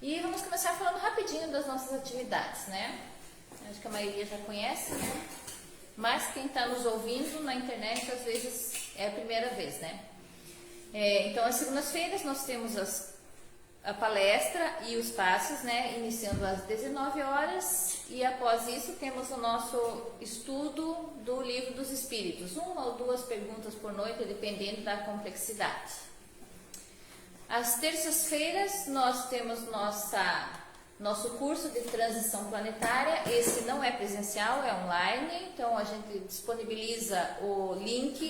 E vamos começar falando rapidinho das nossas atividades, né? Acho que a maioria já conhece, né? Mas quem está nos ouvindo na internet, às vezes é a primeira vez, né? Então, às segundas-feiras nós temos a palestra e os passos, né? Iniciando às 19 horas e após isso temos o nosso estudo do Livro dos Espíritos. 1 ou 2 perguntas por noite, dependendo da complexidade. Às terças-feiras nós temos nosso curso de transição planetária. Esse não é presencial, é online, então a gente disponibiliza o link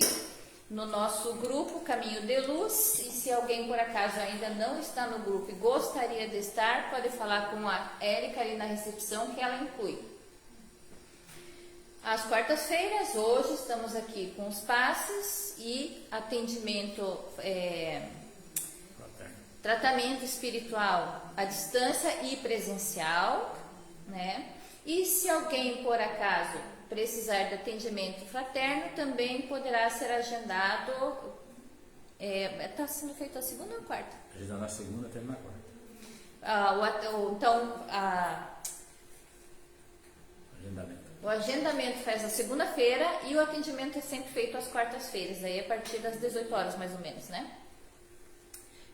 no nosso grupo Caminho de Luz, e se alguém por acaso ainda não está no grupo e gostaria de estar, pode falar com a Érica ali na recepção que ela inclui. Às quartas-feiras, hoje estamos aqui com os passes e atendimento, tratamento espiritual à distância e presencial, né? E se alguém por acaso precisar de atendimento fraterno, também poderá ser agendado. Está sendo feito a segunda ou a quarta? Agendado na segunda, termina na quarta. Agendamento. O agendamento faz na segunda-feira e o atendimento é sempre feito às quartas-feiras, aí a partir das 18 horas mais ou menos, né?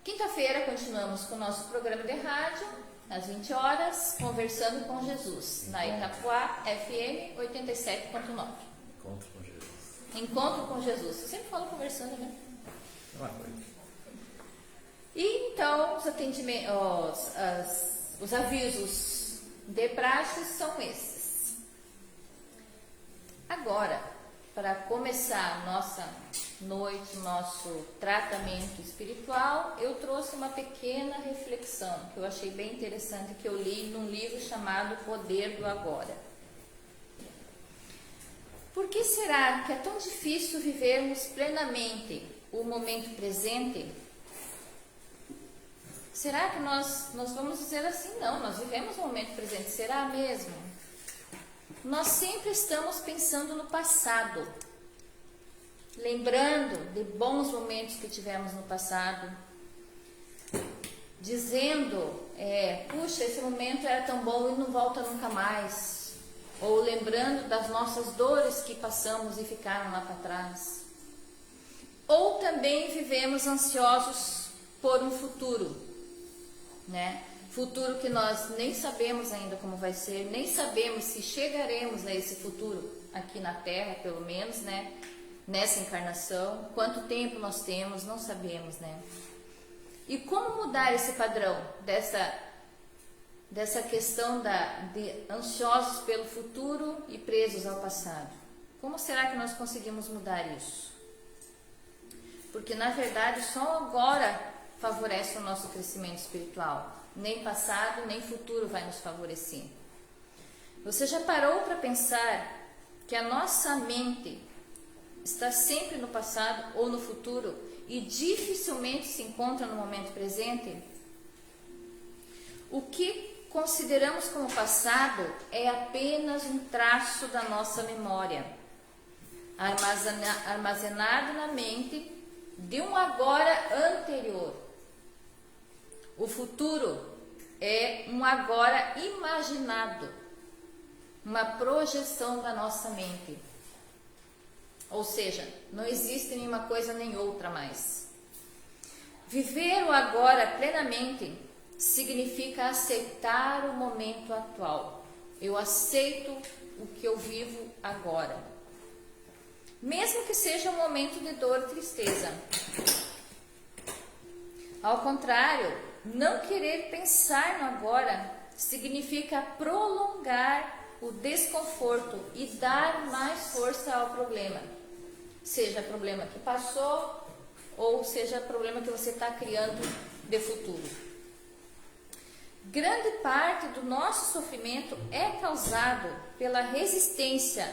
Quinta-feira continuamos com o nosso programa de rádio, às 20 horas, Conversando com Jesus, na Itapuá FM 87.9. Encontro com Jesus. Encontro com Jesus. Eu sempre falo conversando, né? É uma coisa. E então, os avisos de praxe são esses. Agora, para começar a nossa noite, nosso tratamento espiritual, eu trouxe uma pequena reflexão que eu achei bem interessante, que eu li num livro chamado Poder do Agora. Por que será que é tão difícil vivermos plenamente o momento presente? Será que nós vamos dizer assim, não, nós vivemos o momento presente, será mesmo? Nós sempre estamos pensando no passado, lembrando de bons momentos que tivemos no passado, dizendo, puxa, esse momento era tão bom e não volta nunca mais, ou lembrando das nossas dores que passamos e ficaram lá para trás. Ou também vivemos ansiosos por um futuro, né? Futuro que nós nem sabemos ainda como vai ser, nem sabemos se chegaremos a esse futuro aqui na Terra, pelo menos, né? Nessa encarnação, quanto tempo nós temos, não sabemos, né? E como mudar esse padrão dessa questão de ansiosos pelo futuro e presos ao passado? Como será que nós conseguimos mudar isso? Porque na verdade só agora favorece o nosso crescimento espiritual. Nem passado, nem futuro vai nos favorecer. Você já parou para pensar que a nossa mente está sempre no passado ou no futuro e dificilmente se encontra no momento presente? O que consideramos como passado é apenas um traço da nossa memória, armazenado na mente de um agora anterior. O futuro é um agora imaginado, uma projeção da nossa mente. Ou seja, não existe nenhuma coisa nem outra mais. Viver o agora plenamente significa aceitar o momento atual. Eu aceito o que eu vivo agora. Mesmo que seja um momento de dor e tristeza. Ao contrário, não querer pensar no agora significa prolongar o desconforto e dar mais força ao problema. Seja problema que passou ou seja problema que você está criando de futuro. Grande parte do nosso sofrimento é causado pela resistência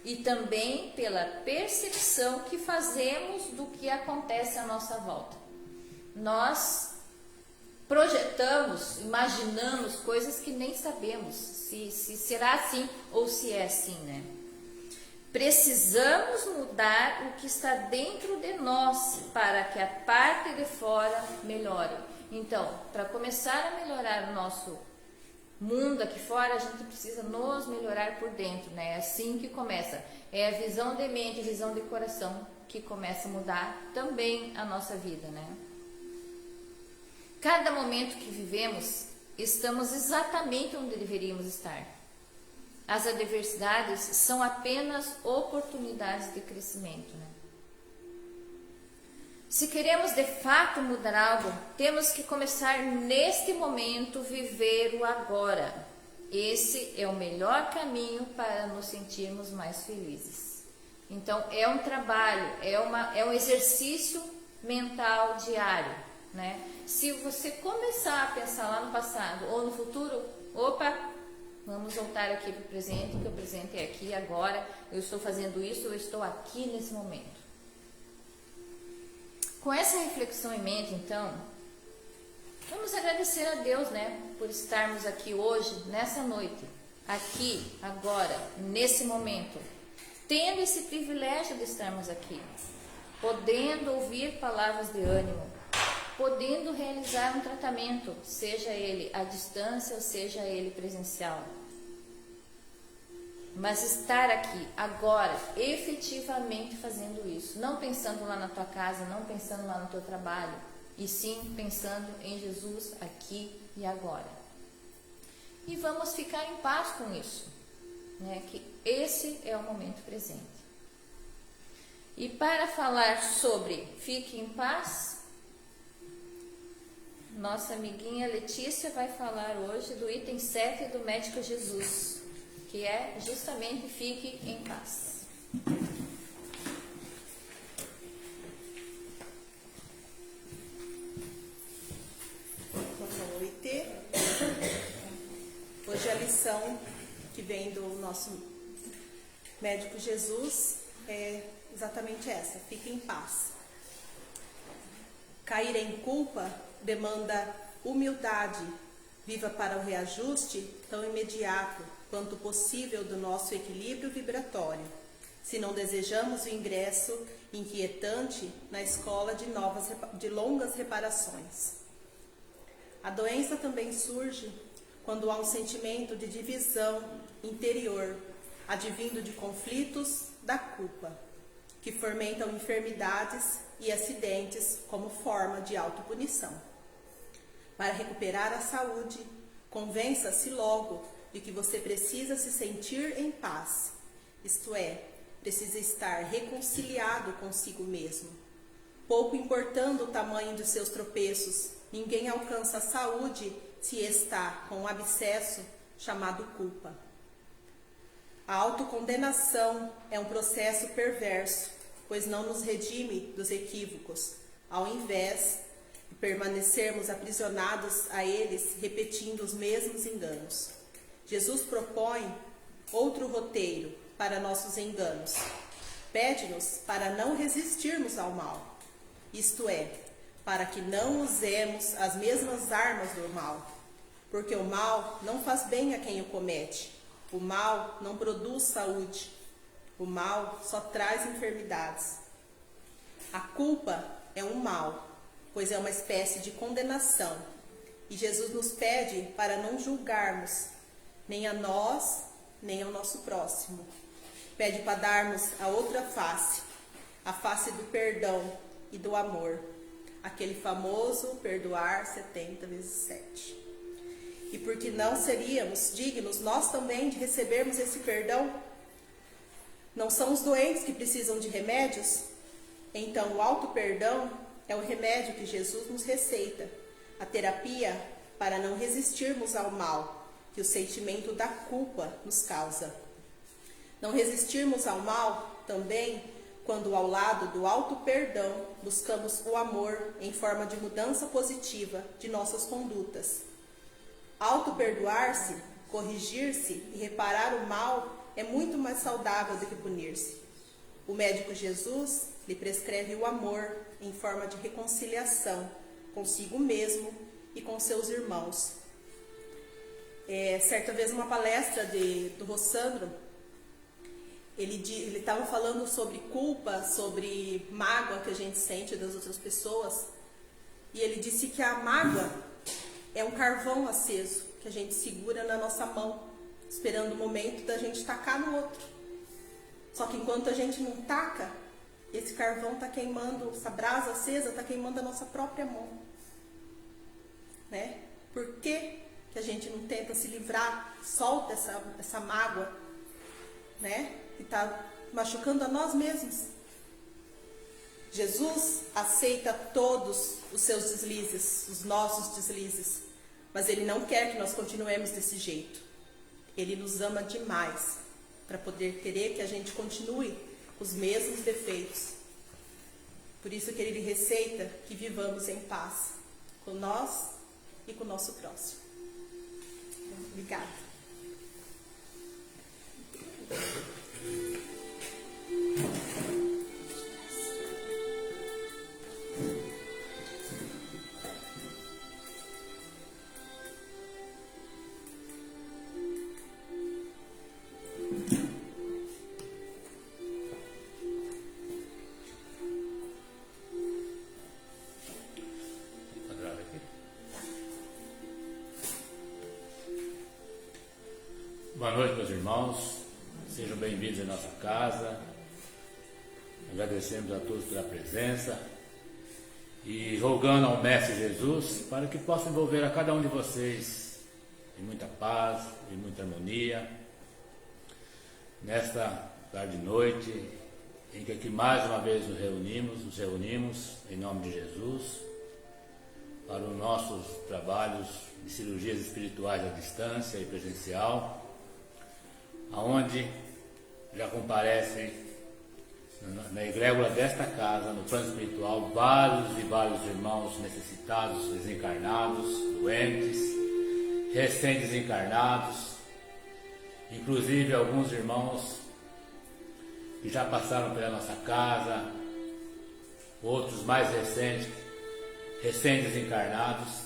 e também pela percepção que fazemos do que acontece à nossa volta. Nós projetamos, imaginamos coisas que nem sabemos se será assim ou se é assim, né? Precisamos mudar o que está dentro de nós para que a parte de fora melhore. Então, para começar a melhorar o nosso mundo aqui fora, a gente precisa nos melhorar por dentro, né? É assim que começa. É a visão de mente, a visão de coração que começa a mudar também a nossa vida, né? Cada momento que vivemos, estamos exatamente onde deveríamos estar. As adversidades são apenas oportunidades de crescimento, né? Se queremos de fato mudar algo, temos que começar neste momento, viver o agora. Esse é o melhor caminho para nos sentirmos mais felizes. Então, é um trabalho, é um exercício mental diário, né? Se você começar a pensar lá no passado ou no futuro, opa, vamos voltar aqui para o presente, que o presente é aqui agora, eu estou fazendo isso, eu estou aqui nesse momento. Com essa reflexão em mente, então, vamos agradecer a Deus, né, por estarmos aqui hoje, nessa noite, aqui, agora, nesse momento, tendo esse privilégio de estarmos aqui, podendo ouvir palavras de ânimo, podendo realizar um tratamento, seja ele à distância ou seja ele presencial. Mas estar aqui agora, efetivamente fazendo isso, não pensando lá na tua casa, não pensando lá no teu trabalho, e sim pensando em Jesus aqui e agora. E vamos ficar em paz com isso, né? Que esse é o momento presente. E para falar sobre fique em paz, nossa amiguinha Letícia vai falar hoje do item 7 do Médico Jesus, que é justamente fique em paz. Boa noite. Hoje a lição que vem do nosso Médico Jesus é exatamente essa: fique em paz. Cair em culpa demanda humildade, viva para o reajuste tão imediato quanto possível do nosso equilíbrio vibratório, se não desejamos o ingresso inquietante na escola de longas reparações. A doença também surge quando há um sentimento de divisão interior, advindo de conflitos da culpa, que fomentam enfermidades e acidentes como forma de autopunição. Para recuperar a saúde, convença-se logo de que você precisa se sentir em paz, isto é, precisa estar reconciliado consigo mesmo. Pouco importando o tamanho de seus tropeços, ninguém alcança a saúde se está com um abscesso chamado culpa. A autocondenação é um processo perverso, pois não nos redime dos equívocos, ao invés de permanecermos aprisionados a eles, repetindo os mesmos enganos. Jesus propõe outro roteiro para nossos enganos. Pede-nos para não resistirmos ao mal, isto é, para que não usemos as mesmas armas do mal, porque o mal não faz bem a quem o comete, o mal não produz saúde, o mal só traz enfermidades. A culpa é um mal, pois é uma espécie de condenação, e Jesus nos pede para não julgarmos nem a nós, nem ao nosso próximo. Pede para darmos a outra face, a face do perdão e do amor, aquele famoso perdoar 70 vezes 7. E porque não seríamos dignos nós também de recebermos esse perdão? Não são os doentes que precisam de remédios? Então o auto-perdão é o remédio que Jesus nos receita, a terapia para não resistirmos ao mal que o sentimento da culpa nos causa. Não resistirmos ao mal também quando ao lado do auto-perdão buscamos o amor em forma de mudança positiva de nossas condutas. Auto-perdoar-se, corrigir-se e reparar o mal é muito mais saudável do que punir-se. O médico Jesus lhe prescreve o amor em forma de reconciliação consigo mesmo e com seus irmãos. Certa vez, uma palestra do Rossandro, ele estava falando sobre culpa, sobre mágoa que a gente sente das outras pessoas, E ele disse que a mágoa é um carvão aceso que a gente segura na nossa mão, esperando o momento da gente tacar no outro. Só que enquanto a gente não taca, esse carvão está queimando, essa brasa acesa está queimando a nossa própria mão. Né? Por que a gente não tenta se livrar, solta essa mágoa, né? Que está machucando a nós mesmos? Jesus aceita todos os seus deslizes, os nossos deslizes, mas Ele não quer que nós continuemos desse jeito. Ele nos ama demais para poder querer que a gente continue com os mesmos defeitos. Por isso que Ele receita que vivamos em paz com nós e com o nosso próximo. Obrigada. Boa noite, meus irmãos. Sejam bem-vindos à nossa casa. Agradecemos a todos pela presença e rogando ao Mestre Jesus para que possa envolver a cada um de vocês em muita paz, em muita harmonia, nesta tarde e noite em que aqui mais uma vez nos reunimos em nome de Jesus para os nossos trabalhos de cirurgias espirituais à distância e presencial, aonde já comparecem na egrégora desta casa, no plano espiritual, vários e vários irmãos necessitados, desencarnados, doentes, recém-desencarnados, inclusive alguns irmãos que já passaram pela nossa casa, outros mais recentes, recém-desencarnados,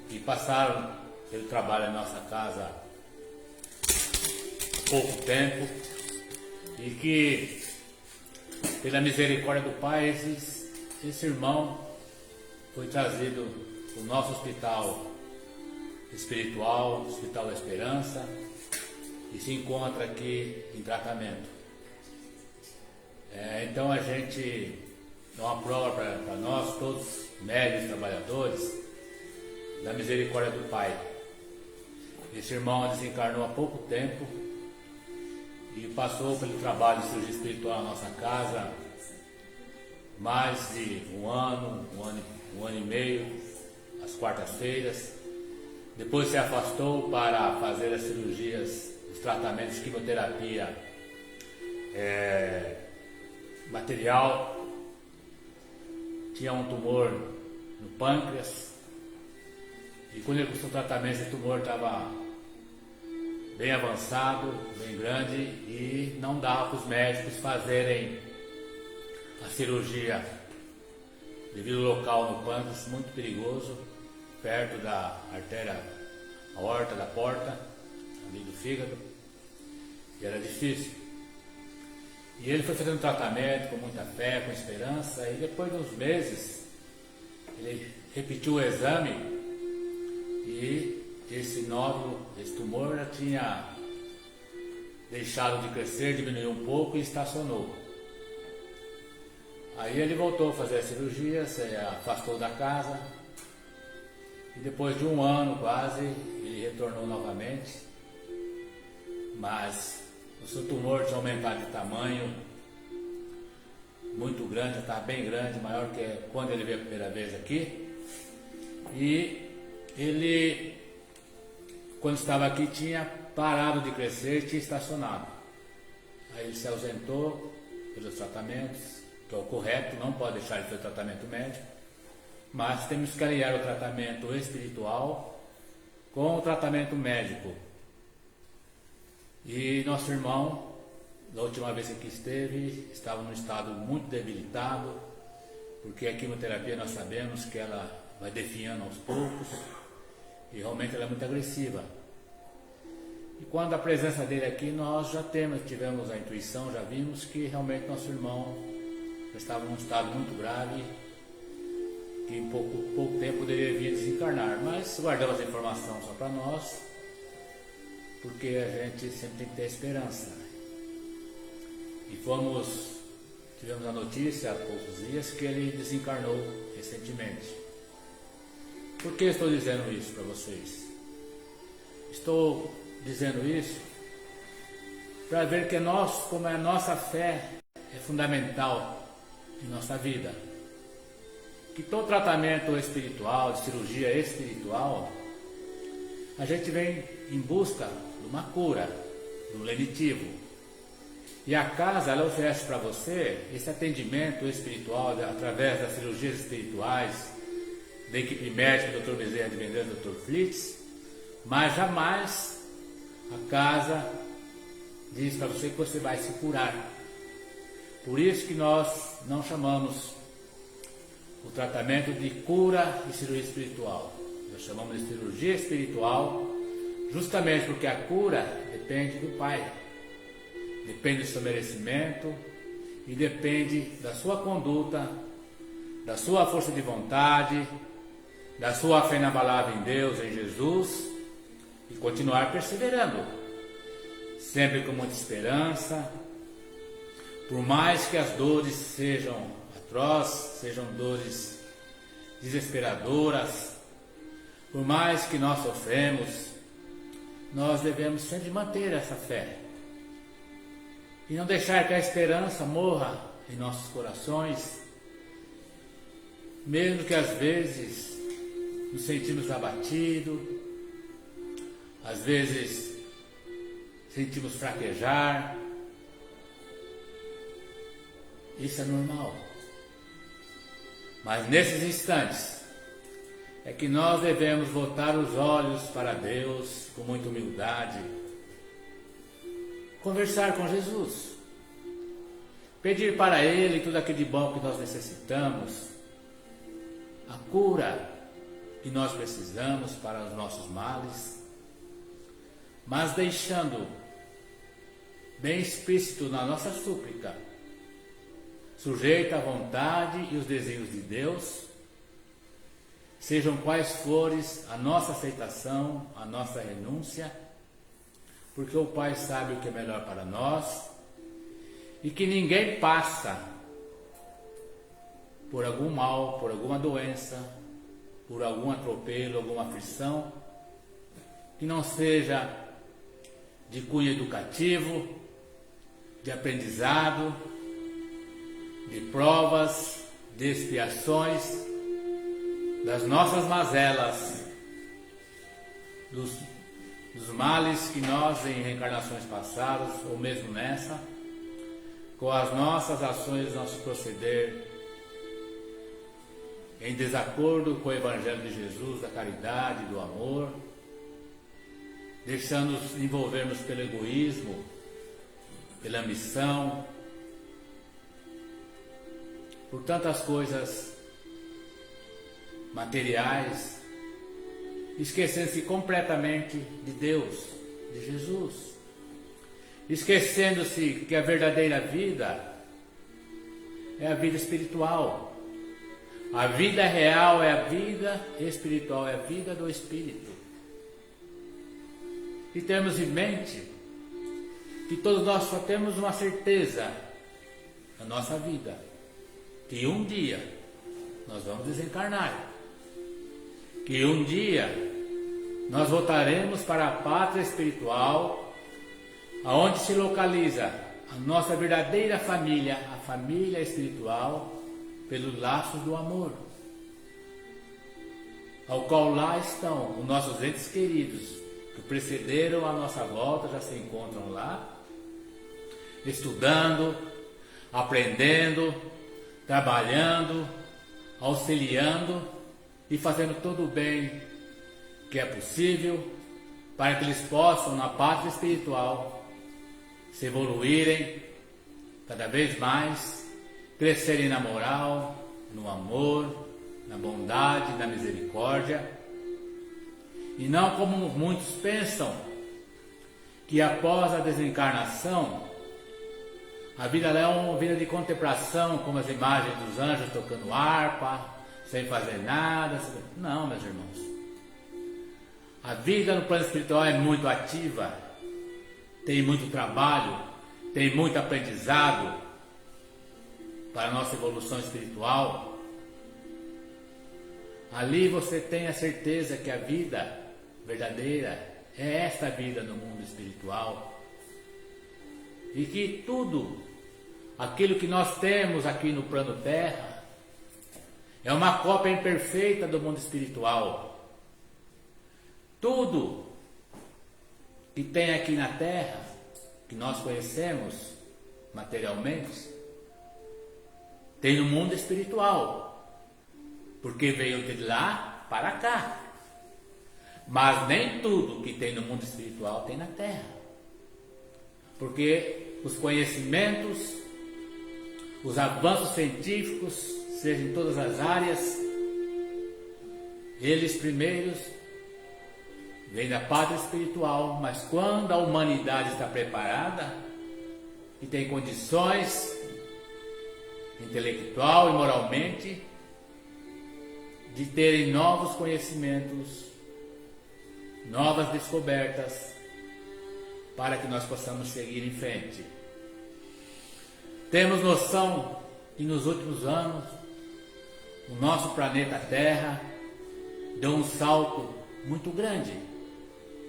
que passaram pelo trabalho na nossa casa pouco tempo e que, pela misericórdia do Pai, esse irmão foi trazido para o nosso hospital espiritual, Hospital da Esperança, e se encontra aqui em tratamento. Então a gente dá uma prova para nós, todos médicos, trabalhadores, da misericórdia do Pai. Esse irmão desencarnou há pouco tempo e passou pelo trabalho de cirurgia espiritual na nossa casa mais de um ano e meio, às quartas-feiras. Depois se afastou para fazer as cirurgias, os tratamentos de quimioterapia material. Tinha um tumor no pâncreas e quando ele começou o tratamento, esse tumor estava bem avançado, bem grande, e não dava para os médicos fazerem a cirurgia devido ao local no pâncreas muito perigoso, perto da artéria aorta da porta, ali do fígado, e era difícil. E ele foi fazendo tratamento com muita fé, com esperança, e depois de uns meses ele repetiu o exame e esse nódulo, esse tumor já tinha deixado de crescer, diminuiu um pouco e estacionou. Aí ele voltou a fazer a cirurgia, se afastou da casa e depois de um ano quase ele retornou novamente, mas o seu tumor tinha aumentado de tamanho muito grande, já estava bem grande, maior que quando ele veio a primeira vez aqui. E ele, quando estava aqui, tinha parado de crescer, tinha estacionado. Aí ele se ausentou pelos tratamentos, que é o correto, não pode deixar de fazer tratamento médico, mas temos que aliar o tratamento espiritual com o tratamento médico. E nosso irmão, da última vez que aqui esteve, estava num estado muito debilitado, porque a quimioterapia nós sabemos que ela vai definhando aos poucos e realmente ela é muito agressiva. E quando a presença dele aqui, nós já tivemos a intuição, já vimos que realmente nosso irmão já estava num estado muito grave que em pouco tempo poderia vir desencarnar, mas guardamos a informação só para nós, porque a gente sempre tem que ter esperança. E tivemos a notícia há poucos dias que ele desencarnou recentemente. Por que estou dizendo isso para vocês? Estou dizendo isso para ver que como a nossa fé é fundamental em nossa vida. Que todo tratamento espiritual, de cirurgia espiritual, a gente vem em busca de uma cura, do lenitivo. E a casa, ela oferece para você esse atendimento espiritual através das cirurgias espirituais da equipe médica, Dr. Bezerra de Menezes, Dr. Flitz, mas jamais a casa diz para você que você vai se curar. Por isso que nós não chamamos o tratamento de cura e cirurgia espiritual. Nós chamamos de cirurgia espiritual justamente porque a cura depende do Pai. Depende do seu merecimento e depende da sua conduta, da sua força de vontade, da sua fé inabalável em Deus, em Jesus, e continuar perseverando, sempre com muita esperança, por mais que as dores sejam atrozes, sejam dores desesperadoras, por mais que nós sofremos, nós devemos sempre manter essa fé e não deixar que a esperança morra em nossos corações, mesmo que às vezes nos sentimos abatidos, às vezes sentimos fraquejar. Isso é normal. Mas nesses instantes é que nós devemos voltar os olhos para Deus com muita humildade, conversar com Jesus, pedir para Ele tudo aquilo de bom que nós necessitamos, a cura que nós precisamos para os nossos males, mas deixando bem explícito na nossa súplica, sujeita à vontade e os desígnios de Deus, sejam quais forem a nossa aceitação, a nossa renúncia, porque o Pai sabe o que é melhor para nós e que ninguém passa por algum mal, por alguma doença, por algum atropelo, alguma aflição, que não seja de cunho educativo, de aprendizado, de provas, de expiações, das nossas mazelas, dos males que nós em reencarnações passadas, ou mesmo nessa, com as nossas ações, nosso proceder, em desacordo com o Evangelho de Jesus, da caridade, do amor, deixando-nos envolvermos pelo egoísmo, pela ambição, por tantas coisas materiais, esquecendo-se completamente de Deus, de Jesus, esquecendo-se que a verdadeira vida é a vida espiritual. A vida real é a vida espiritual, é a vida do Espírito. E temos em mente que todos nós só temos uma certeza na nossa vida, que um dia nós vamos desencarnar, que um dia nós voltaremos para a pátria espiritual, aonde se localiza a nossa verdadeira família, a família espiritual, pelos laços do amor, ao qual lá estão os nossos entes queridos, que precederam a nossa volta, já se encontram lá, estudando, aprendendo, trabalhando, auxiliando e fazendo todo o bem que é possível para que eles possam, na pátria espiritual, se evoluírem cada vez mais, crescerem na moral, no amor, na bondade, na misericórdia, e não como muitos pensam, que após a desencarnação, a vida é uma vida de contemplação, como as imagens dos anjos tocando harpa, sem fazer nada. Não, meus irmãos. A vida no plano espiritual é muito ativa, tem muito trabalho, tem muito aprendizado para a nossa evolução espiritual. Ali você tem a certeza que a vida verdadeira é esta vida no mundo espiritual. E que tudo aquilo que nós temos aqui no plano terra é uma cópia imperfeita do mundo espiritual. Tudo que tem aqui na terra, que nós conhecemos materialmente, tem no mundo espiritual, porque veio de lá para cá. Mas nem tudo que tem no mundo espiritual tem na terra, porque os conhecimentos, os avanços científicos, seja em todas as áreas, eles primeiros vêm da pátria espiritual, mas quando a humanidade está preparada e tem condições intelectual e moralmente de terem novos conhecimentos, novas descobertas, para que nós possamos seguir em frente. Temos noção que nos últimos anos o nosso planeta Terra deu um salto muito grande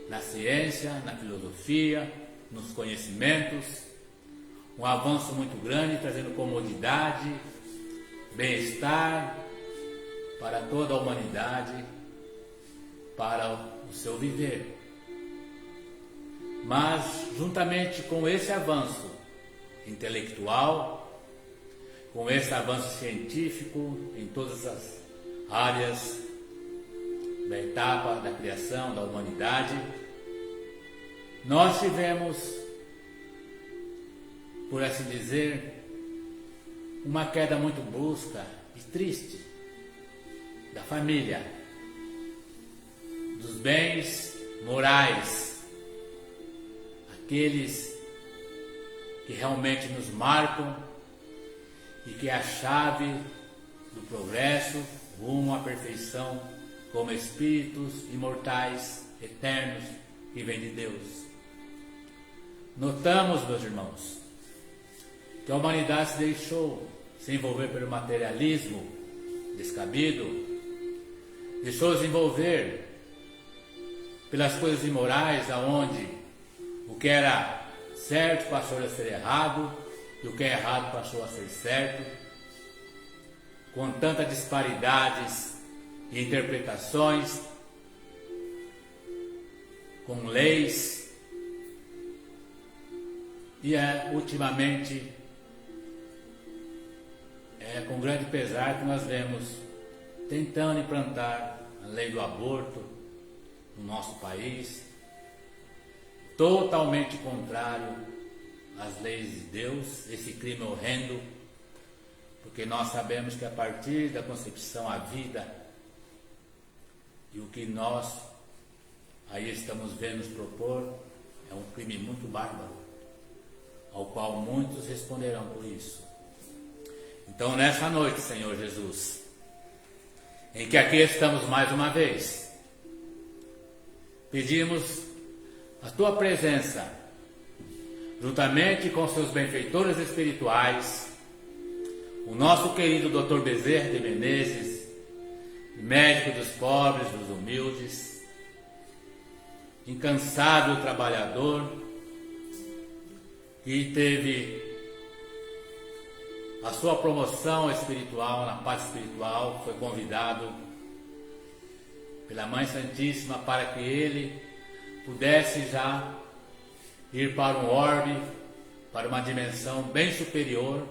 na ciência, na filosofia, nos conhecimentos, um avanço muito grande, trazendo comodidade, bem-estar para toda a humanidade, para o seu viver. Mas, juntamente com esse avanço intelectual, com esse avanço científico em todas as áreas da etapa da criação da humanidade, nós tivemos, por assim dizer, uma queda muito brusca e triste da família, dos bens morais, aqueles que realmente nos marcam e que é a chave do progresso rumo à perfeição como espíritos imortais, eternos, que vêm de Deus. Notamos, meus irmãos, que a humanidade se deixou se envolver pelo materialismo descabido, deixou se envolver pelas coisas imorais, aonde o que era certo passou a ser errado e o que é errado passou a ser certo, com tantas disparidades e interpretações, com leis, e ultimamente é com grande pesar que nós vemos tentando implantar a lei do aborto no nosso país, totalmente contrário às leis de Deus, esse crime horrendo, porque nós sabemos que a partir da concepção a vida, e o que nós aí estamos vendo nos propor é um crime muito bárbaro, ao qual muitos responderão por isso. Então, nessa noite, Senhor Jesus, em que aqui estamos mais uma vez, pedimos a Tua presença, juntamente com seus benfeitores espirituais, o nosso querido Dr. Bezerra de Menezes, médico dos pobres, dos humildes, incansável trabalhador, que teve a sua promoção espiritual, na parte espiritual, foi convidado pela Mãe Santíssima para que ele pudesse já ir para um orbe, para uma dimensão bem superior,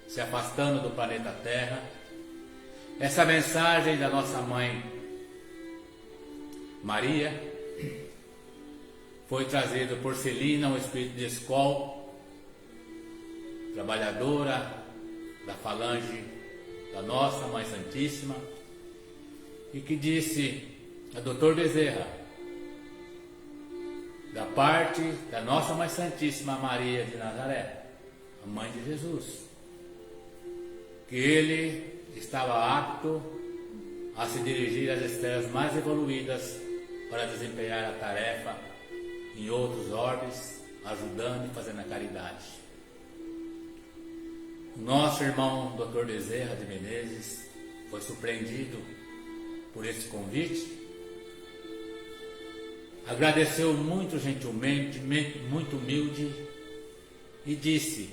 se afastando do planeta Terra. Essa mensagem da nossa Mãe Maria foi trazida por Celina, um espírito de escola, trabalhadora da falange da nossa Mãe Santíssima, e que disse a Dr. Bezerra, da parte da nossa Mãe Santíssima Maria de Nazaré, a Mãe de Jesus, que ele estava apto a se dirigir às esferas mais evoluídas para desempenhar a tarefa em outros orbes, ajudando e fazendo a caridade. O nosso irmão Dr. Bezerra de Menezes foi surpreendido por esse convite, agradeceu muito gentilmente, muito humilde, e disse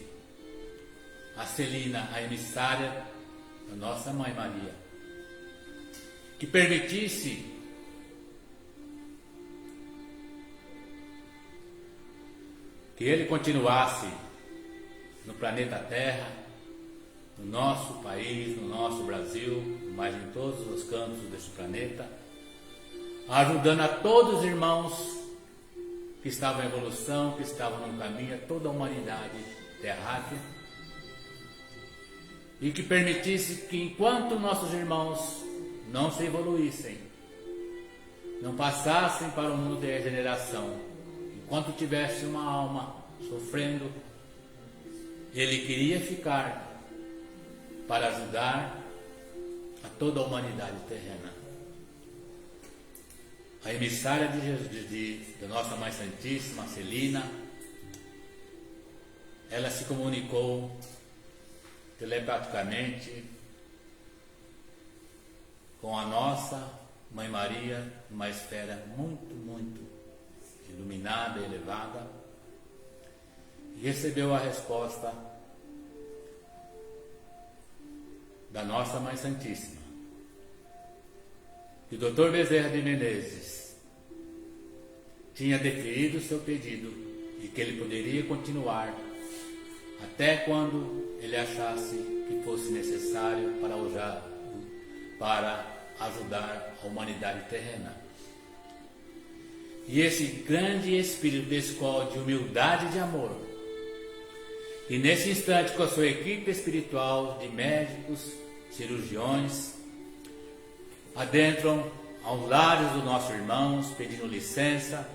a Celina, a emissária da nossa Mãe Maria, que permitisse que ele continuasse no planeta Terra, no nosso país, no nosso Brasil, mas em todos os cantos deste planeta, ajudando a todos os irmãos que estavam em evolução, que estavam no caminho, a toda a humanidade terráquea, e que permitisse que enquanto nossos irmãos não se evoluíssem, não passassem para o mundo de regeneração, enquanto tivesse uma alma sofrendo, ele queria ficar para ajudar a toda a humanidade terrena. A emissária de Jesus, da nossa Mãe Santíssima, Celina, ela se comunicou telepaticamente com a nossa Mãe Maria, numa esfera muito, muito iluminada, elevada, e recebeu a resposta da nossa Mãe Santíssima, que o Dr. Bezerra de Menezes tinha deferido o seu pedido e que ele poderia continuar até quando ele achasse que fosse necessário para ajudar a humanidade terrena. E esse grande espírito de escola de humildade e de amor, e nesse instante com a sua equipe espiritual de médicos, cirurgiões, adentram aos lares dos nossos irmãos, pedindo licença,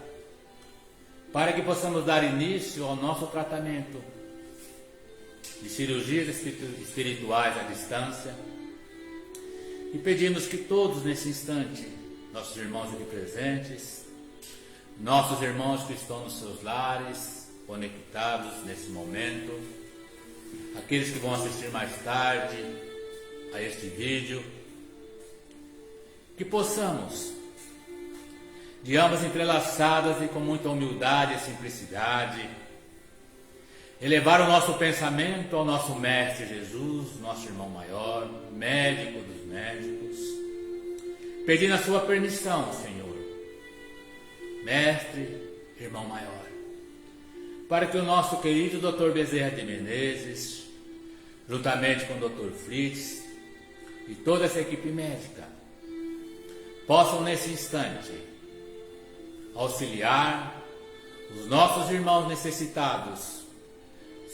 para que possamos dar início ao nosso tratamento de cirurgias espirituais à distância, e pedimos que todos nesse instante, nossos irmãos aqui presentes, nossos irmãos que estão nos seus lares, conectados nesse momento, aqueles que vão assistir mais tarde a este vídeo, que possamos, de ambas entrelaçadas e com muita humildade e simplicidade, elevar o nosso pensamento ao nosso Mestre Jesus, nosso irmão maior, médico dos médicos, pedindo a sua permissão, Senhor, Mestre, irmão maior, para que o nosso querido Dr. Bezerra de Menezes, juntamente com o Dr. Fritz e toda essa equipe médica, possam nesse instante auxiliar os nossos irmãos necessitados,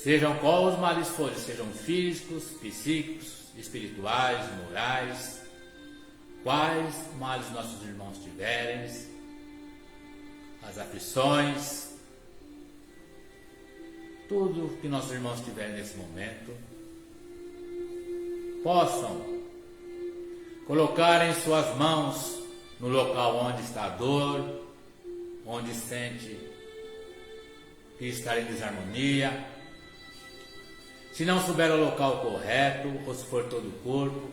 sejam quais os males forem, sejam físicos, psíquicos, espirituais, morais, quais males nossos irmãos tiverem, as aflições, tudo que nossos irmãos tiverem nesse momento, possam colocar em suas mãos no local onde está a dor, onde sente que está em desarmonia. Se não souber o local correto, ou se for todo o corpo,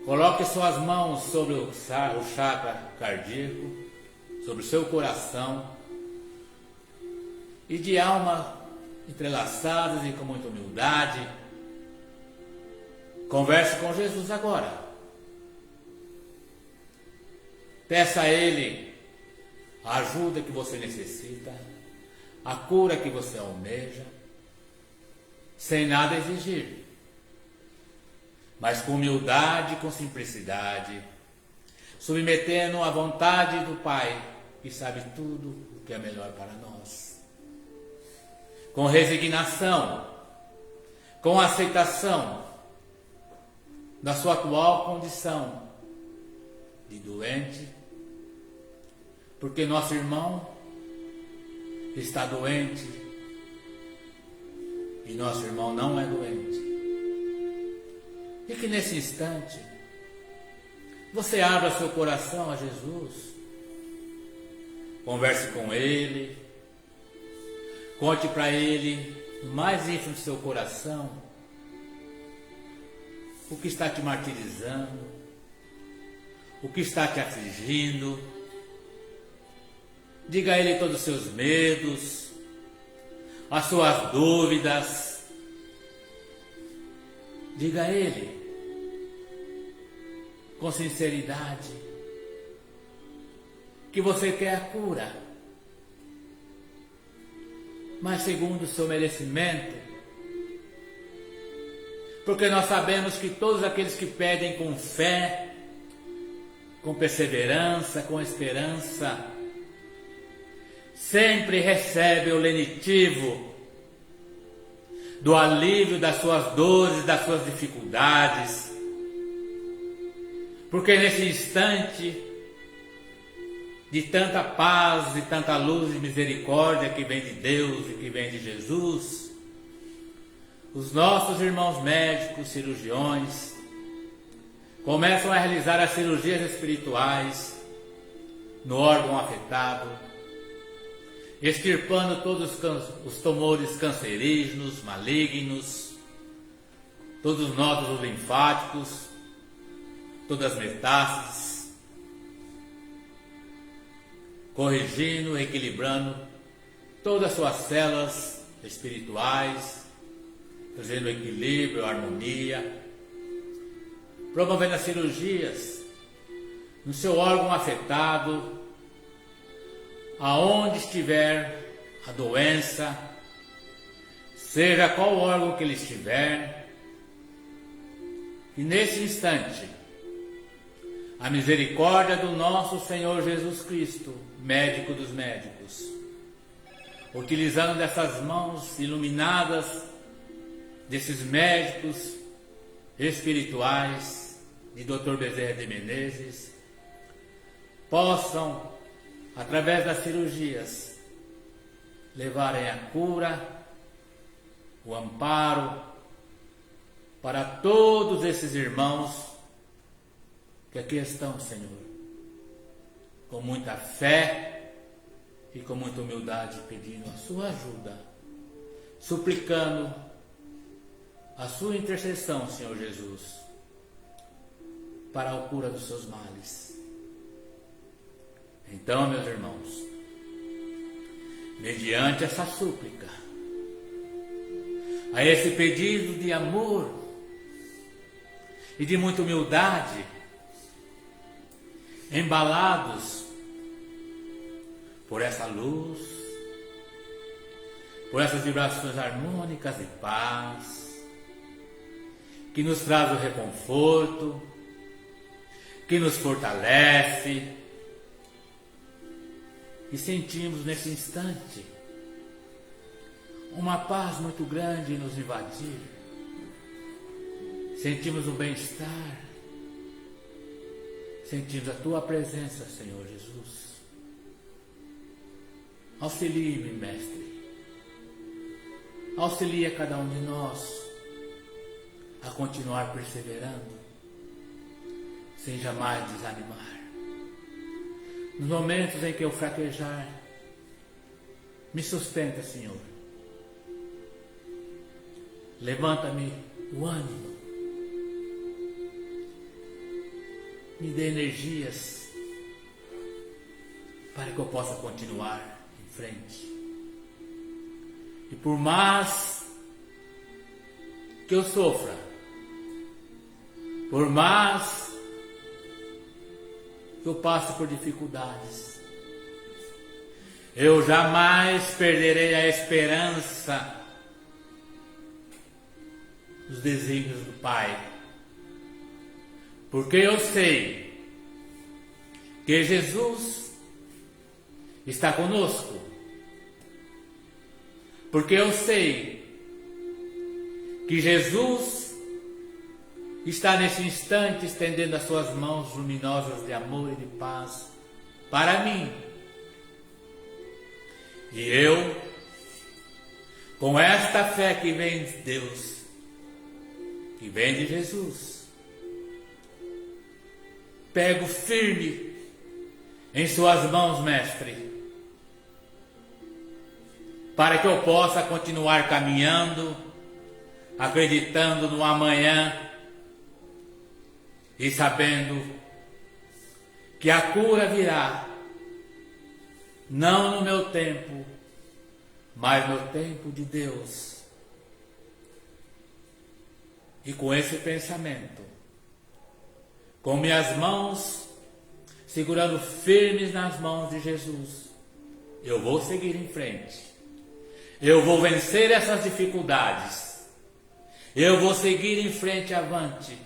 coloque suas mãos sobre o chakra cardíaco, sobre o seu coração, e de alma entrelaçadas e com muita humildade, converse com Jesus agora. Peça a Ele a ajuda que você necessita, a cura que você almeja, sem nada exigir, mas com humildade e com simplicidade, submetendo à vontade do Pai, que sabe tudo o que é melhor para nós. Com resignação, com aceitação da sua atual condição de doente, porque nosso irmão está doente e nosso irmão não é doente. E que nesse instante você abra seu coração a Jesus. Converse com Ele. Conte para Ele, no mais íntimo do seu coração, o que está te martirizando, o que está te afligindo. Diga a Ele todos os seus medos, as suas dúvidas. Diga a Ele com sinceridade que você quer a cura, mas segundo o seu merecimento, porque nós sabemos que todos aqueles que pedem com fé, com perseverança, com esperança, sempre recebem o lenitivo do alívio das suas dores, das suas dificuldades, porque nesse instante de tanta paz, de tanta luz e misericórdia que vem de Deus e que vem de Jesus, os nossos irmãos médicos, cirurgiões, começam a realizar as cirurgias espirituais no órgão afetado, extirpando todos os tumores cancerígenos, malignos, todos os nódulos linfáticos, todas as metástases, corrigindo, equilibrando todas as suas células espirituais, trazendo equilíbrio, harmonia, promovendo as cirurgias no seu órgão afetado, aonde estiver a doença, seja qual órgão que ele estiver, e nesse instante, a misericórdia do nosso Senhor Jesus Cristo, médico dos médicos, utilizando dessas mãos iluminadas desses médicos espirituais de Dr. Bezerra de Menezes, possam, através das cirurgias, levarem a cura, o amparo para todos esses irmãos que aqui estão, Senhor, com muita fé e com muita humildade, pedindo a sua ajuda, suplicando a sua intercessão, Senhor Jesus, para a cura dos seus males. Então, meus irmãos, mediante essa súplica, a esse pedido de amor e de muita humildade, embalados por essa luz, por essas vibrações harmônicas de paz, que nos traz o reconforto, que nos fortalece, e sentimos nesse instante uma paz muito grande nos invadir, sentimos o bem-estar, sentimos a Tua presença, Senhor Jesus. Auxilie-me, Mestre. Auxilia cada um de nós a continuar perseverando, sem jamais desanimar. Nos momentos em que eu fraquejar, me sustenta, Senhor. Levanta-me o ânimo. Me dê energias para que eu possa continuar em frente. E por mais que eu sofra, por mais que eu passe por dificuldades, eu jamais perderei a esperança dos desígnios do Pai. Porque eu sei que Jesus está conosco. Porque eu sei que Jesus está nesse instante estendendo as suas mãos luminosas de amor e de paz para mim. E eu, com esta fé que vem de Deus, que vem de Jesus, pego firme em suas mãos, Mestre, para que eu possa continuar caminhando, acreditando no amanhã e sabendo que a cura virá, não no meu tempo, mas no tempo de Deus. E com esse pensamento, com minhas mãos segurando firmes nas mãos de Jesus, eu vou seguir em frente. Eu vou vencer essas dificuldades. Eu vou seguir em frente avante,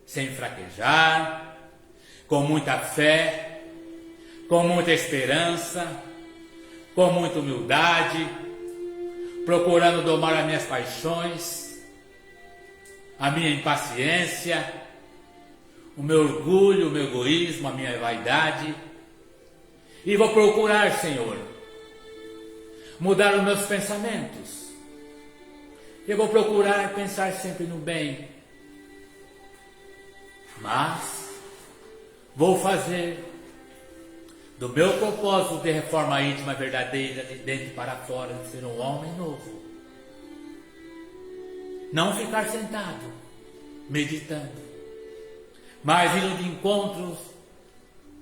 sem fraquejar, com muita fé, com muita esperança, com muita humildade, procurando domar as minhas paixões, a minha impaciência, o meu orgulho, o meu egoísmo, a minha vaidade. E vou procurar, Senhor, mudar os meus pensamentos. Eu vou procurar pensar sempre no bem. Mas vou fazer do meu propósito de reforma íntima verdadeira, de dentro para fora, de ser um homem novo. Não ficar sentado, meditando, mas indo de encontros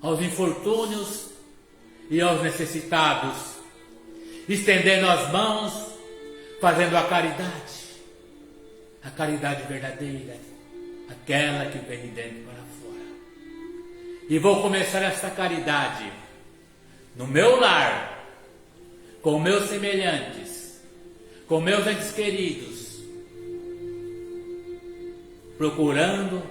aos infortúnios e aos necessitados, estendendo as mãos, fazendo a caridade verdadeira, aquela que vem de dentro para fora. E vou começar essa caridade no meu lar, com meus semelhantes, com meus entes queridos, procurando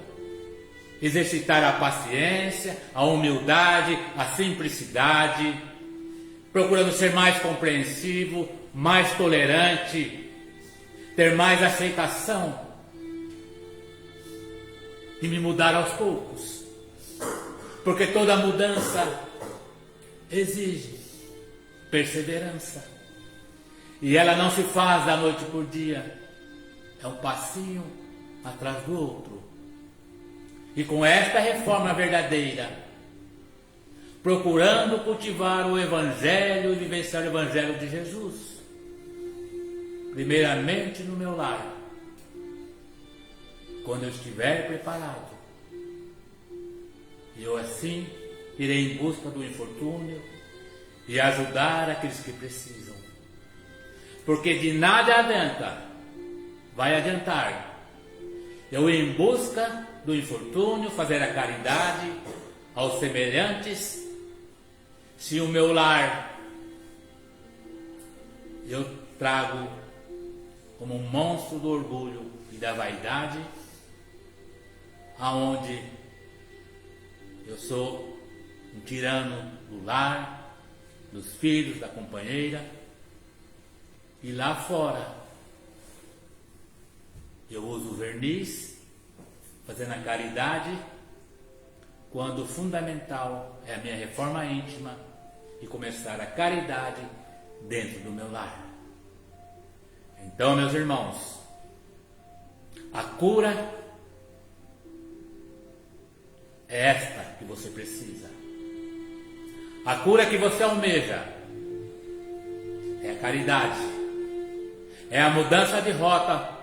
exercitar a paciência, a humildade, a simplicidade, procurando ser mais compreensivo, mais tolerante, ter mais aceitação e me mudar aos poucos, porque toda mudança exige perseverança e ela não se faz da noite por dia, é um passinho atrás do outro. E com esta reforma verdadeira, procurando cultivar o Evangelho e vivenciar o Evangelho de Jesus, primeiramente no meu lar, quando eu estiver preparado, eu assim irei em busca do infortúnio e ajudar aqueles que precisam, porque de nada vai adiantar eu ir em busca do infortúnio, fazer a caridade aos semelhantes, se o meu lar eu trago como um monstro do orgulho e da vaidade, aonde eu sou um tirano do lar, dos filhos, da companheira, e lá fora eu uso verniz, fazendo a caridade, quando o fundamental é a minha reforma íntima e começar a caridade dentro do meu lar. Então, meus irmãos, a cura é esta que você precisa. A cura que você almeja é a caridade, é a mudança de rota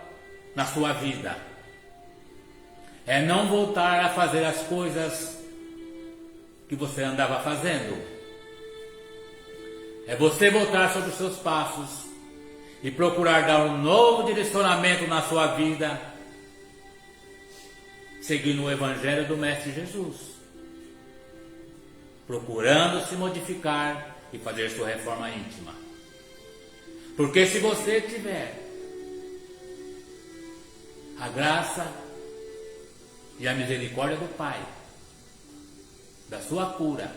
na sua vida, é não voltar a fazer as coisas que você andava fazendo, é você voltar sobre os seus passos e procurar dar um novo direcionamento na sua vida, seguindo o Evangelho do Mestre Jesus, procurando se modificar e fazer sua reforma íntima. Porque se você tiver a graça e a misericórdia do Pai, da sua cura,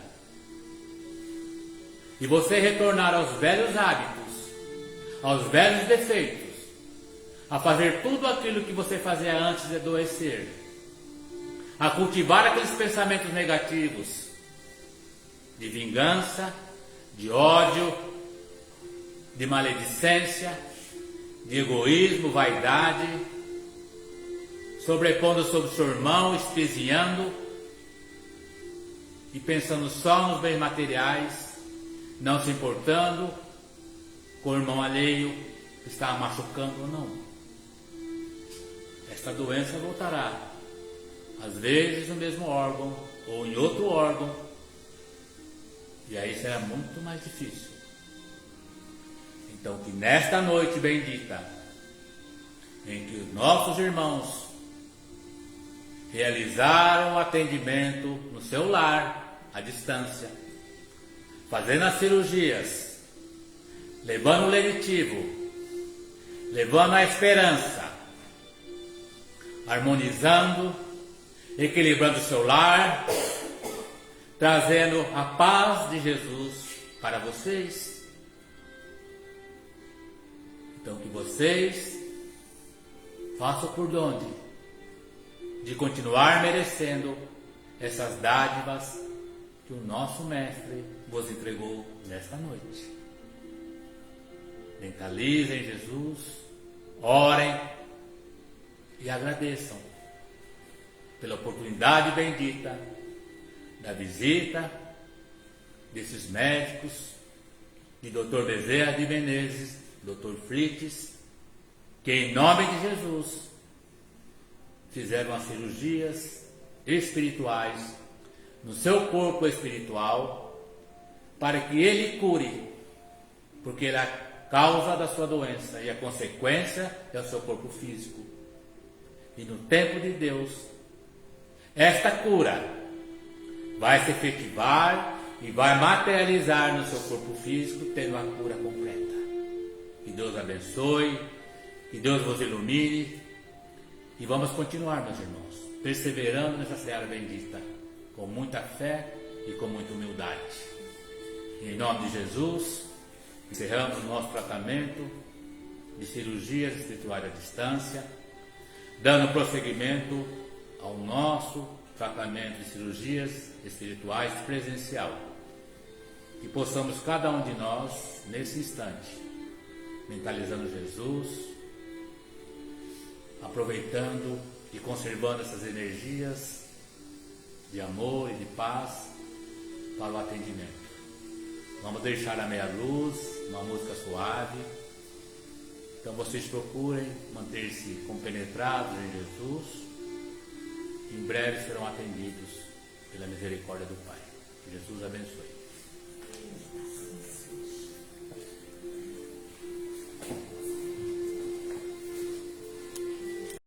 e você retornar aos velhos hábitos, aos velhos defeitos, a fazer tudo aquilo que você fazia antes de adoecer, a cultivar aqueles pensamentos negativos, de vingança, de ódio, de maledicência, de egoísmo, vaidade, sobrepondo sobre o seu irmão, espezinhando, e pensando só nos bens materiais, não se importando com o irmão alheio que está machucando ou não. Esta doença voltará, às vezes no mesmo órgão ou em outro órgão, e aí será muito mais difícil. Então, que nesta noite bendita, em que os nossos irmãos realizaram o atendimento no seu lar, à distância, fazendo as cirurgias, levando o lenitivo, levando a esperança, harmonizando, equilibrando o seu lar, trazendo a paz de Jesus para vocês. Então, que vocês façam por onde de continuar merecendo essas dádivas que o nosso Mestre vos entregou nesta noite. Mentalizem Jesus, orem e agradeçam pela oportunidade bendita da visita desses médicos, de Dr. Bezerra de Menezes, Dr. Frites, que em nome de Jesus fizeram as cirurgias espirituais no seu corpo espiritual para que ele cure, porque ele é a causa da sua doença e a consequência é o seu corpo físico. E no tempo de Deus, esta cura vai se efetivar e vai materializar no seu corpo físico, tendo a cura completa. Que Deus abençoe, que Deus vos ilumine, e vamos continuar, meus irmãos, perseverando nessa seara bendita, com muita fé e com muita humildade. Em nome de Jesus, encerramos o nosso tratamento de cirurgias espirituais à distância, dando prosseguimento ao nosso tratamento de cirurgias espirituais presencial. Que possamos cada um de nós, nesse instante, mentalizando Jesus, aproveitando e conservando essas energias de amor e de paz para o atendimento. Vamos deixar a meia luz, uma música suave. Então vocês procurem manter-se compenetrados em Jesus. Em breve serão atendidos pela misericórdia do Pai. Que Jesus abençoe.